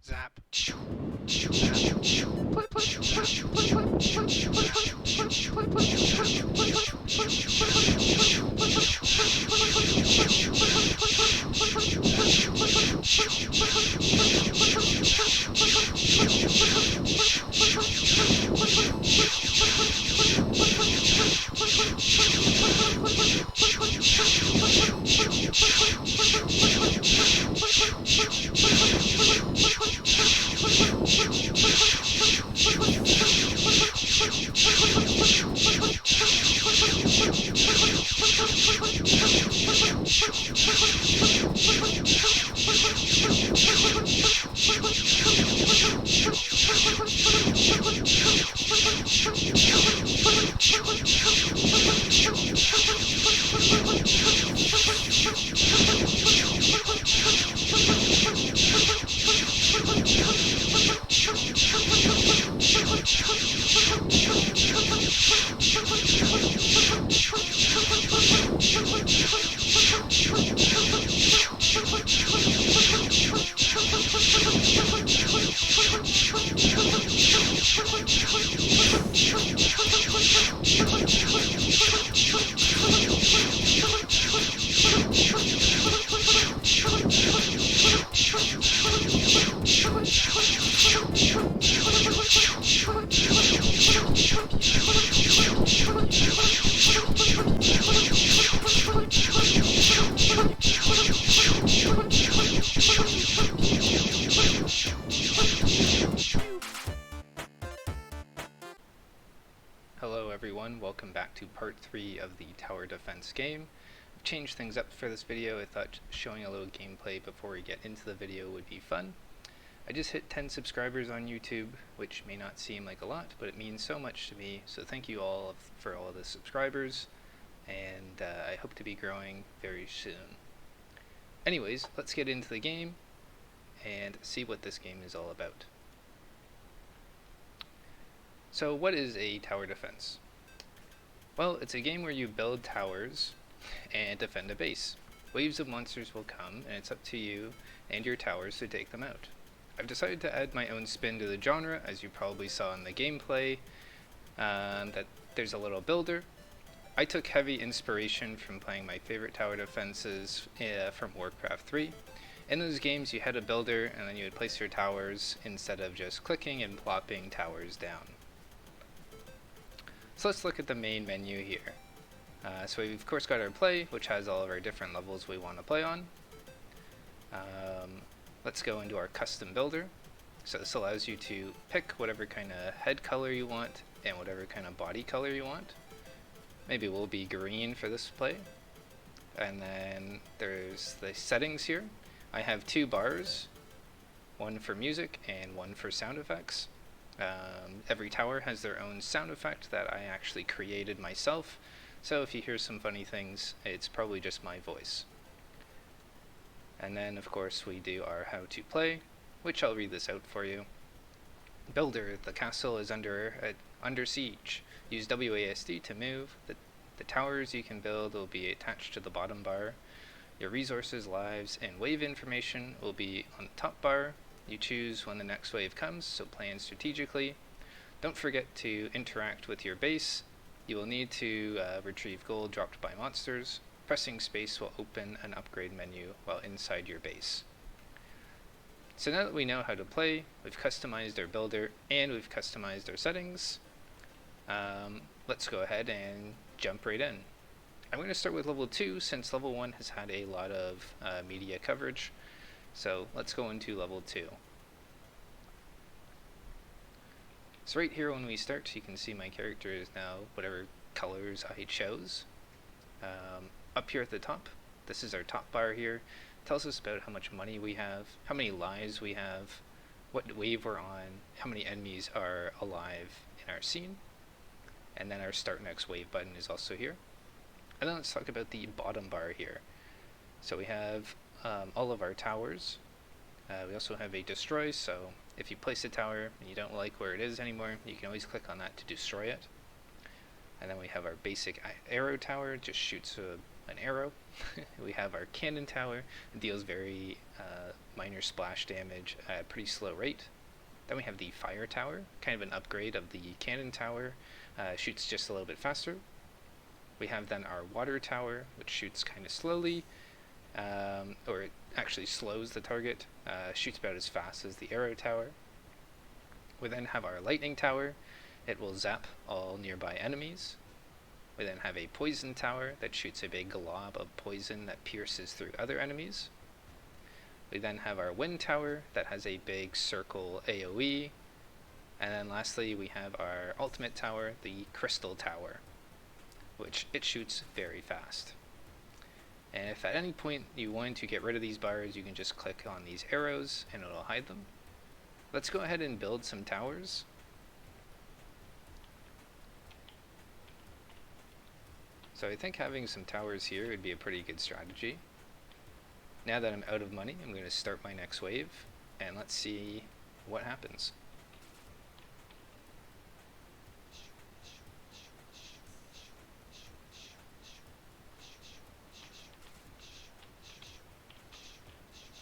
Zap. Hello everyone, welcome back to part 3 of the tower defense game. I've changed things up for this video. I thought showing a little gameplay before we get into the video would be fun. I just hit 10 subscribers on YouTube, which may not seem like a lot, but it means so much to me, so thank you all for all the subscribers, and I hope to be growing very soon. Anyways, let's get into the game and see what this game is all about. So what is a tower defense? Well, it's a game where you build towers and defend a base. Waves of monsters will come, and it's up to you and your towers to take them out. I've decided to add my own spin to the genre, as you probably saw in the gameplay, that there's a little builder. I took heavy inspiration from playing my favorite tower defenses from Warcraft 3. In those games you had a builder and then you would place your towers instead of just clicking and plopping towers down. So let's look at the main menu here. So we've of course got our play, which has all of our different levels we want to play on. Let's go into our custom builder. So this allows you to pick whatever kind of head color you want and whatever kind of body color you want. Maybe we'll be green for this play. And then there's the settings here. I have 2 bars, one for music and one for sound effects. Every tower has their own sound effect that I actually created myself, so if you hear some funny things, it's probably just my voice. And then of course we do our how to play, which I'll read this out for you. Builder, the castle is under siege. Use WASD to move. The towers you can build will be attached to the bottom bar. Your resources, lives, and wave information will be on the top bar. You choose when the next wave comes, so plan strategically. Don't forget to interact with your base. You will need to retrieve gold dropped by monsters. Pressing space will open an upgrade menu while inside your base. So now that we know how to play, we've customized our builder and we've customized our settings, let's go ahead and jump right in. I'm going to start with level 2 since level 1 has had a lot of media coverage. So let's go into level 2. So right here when we start, you can see my character is now whatever colors I chose. Up here at the top, this is our top bar here. It tells us about how much money we have, how many lives we have, what wave we're on, how many enemies are alive in our scene. And then our start next wave button is also here. And then let's talk about the bottom bar here. So we have all of our towers. We also have a destroy, so if you place a tower and you don't like where it is anymore, you can always click on that to destroy it. And then we have our basic arrow tower, just shoots an arrow. We have our cannon tower. It deals very minor splash damage at a pretty slow rate. Then we have the fire tower, kind of an upgrade of the cannon tower. Shoots just a little bit faster. We have then our water tower, which shoots kind of slowly, or it actually slows the target, shoots about as fast as the arrow tower. We then have our lightning tower. It will zap all nearby enemies. We then have a poison tower that shoots a big glob of poison that pierces through other enemies. We then have our wind tower that has a big circle AoE. And then lastly we have our ultimate tower, the crystal tower, which it shoots very fast. And if at any point you want to get rid of these bars, you can just click on these arrows and it'll hide them. Let's go ahead and build some towers. So I think having some towers here would be a pretty good strategy. Now that I'm out of money, I'm going to start my next wave, and let's see what happens.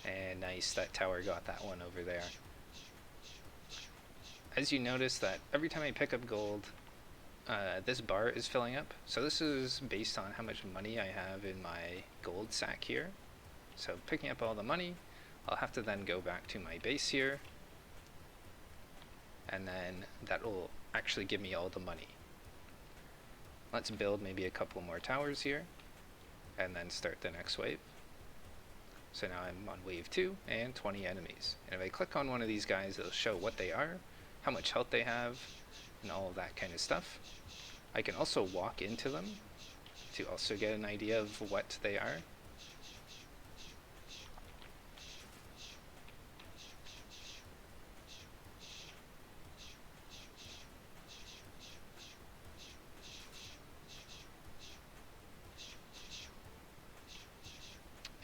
And nice, that tower got that one over there. As you notice that every time I pick up gold, this bar is filling up. So this is based on how much money I have in my gold sack here. So picking up all the money, I'll have to then go back to my base here, and then that will actually give me all the money. Let's build maybe a couple more towers here, and then start the next wave. So now I'm on wave 2 and 20 enemies. And if I click on one of these guys, it'll show what they are, how much health they have, and all of that kind of stuff. I can also walk into them to also get an idea of what they are.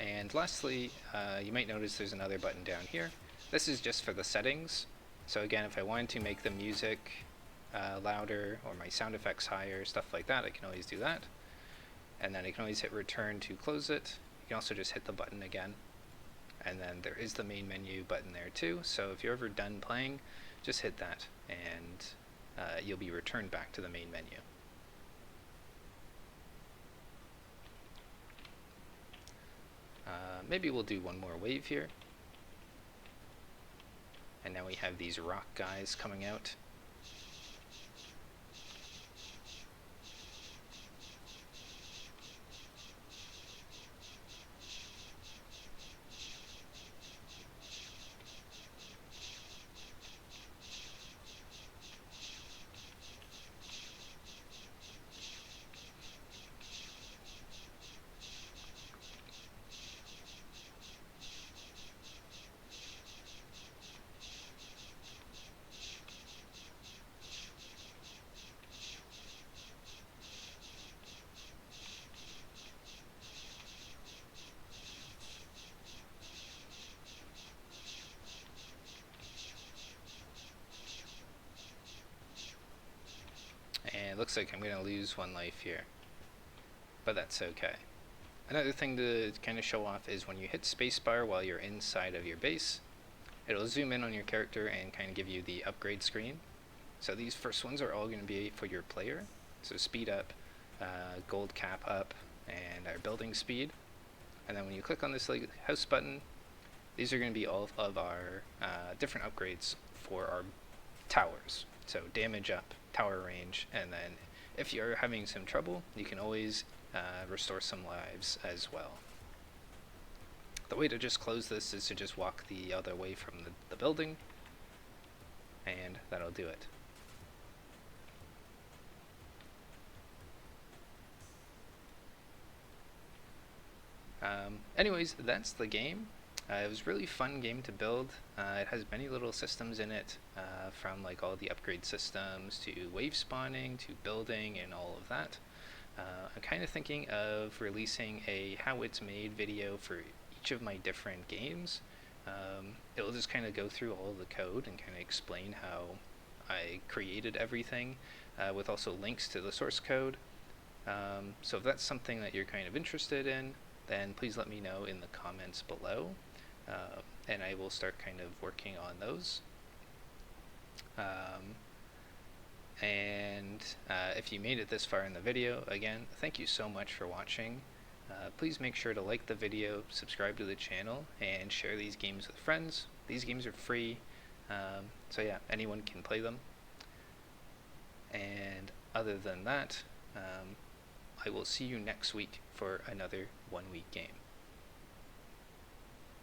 And lastly, you might notice there's another button down here. This is just for the settings. So again, if I wanted to make the music louder or my sound effects higher, stuff like that, I can always do that. And then I can always hit return to close it. You can also just hit the button again. And then there is the main menu button there too. So if you're ever done playing, just hit that and you'll be returned back to the main menu. Maybe we'll do one more wave here. And now we have these rock guys coming out. And it looks like I'm going to lose one life here, but that's okay. Another thing to kind of show off is when you hit spacebar while you're inside of your base, it'll zoom in on your character and kind of give you the upgrade screen. So these first ones are all going to be for your player. So speed up, gold cap up, and our building speed. And then when you click on this like house button, these are going to be all of our different upgrades for our towers. So damage up, tower range, and then if you're having some trouble, you can always restore some lives as well. The way to just close this is to just walk the other way from the building, and that'll do it. Anyways, that's the game. It was a really fun game to build. It has many little systems in it, from like all the upgrade systems to wave spawning to building and all of that. I'm kind of thinking of releasing a how it's made video for each of my different games. It'll just kind of go through all the code and kind of explain how I created everything, with also links to the source code. So if that's something that you're kind of interested in, then please let me know in the comments below, and I will start kind of working on those. And if you made it this far in the video, again, thank you so much for watching. Please make sure to like the video, subscribe to the channel, and share these games with friends. These games are free, so yeah, anyone can play them. And other than that, I will see you next week for another 1 week game.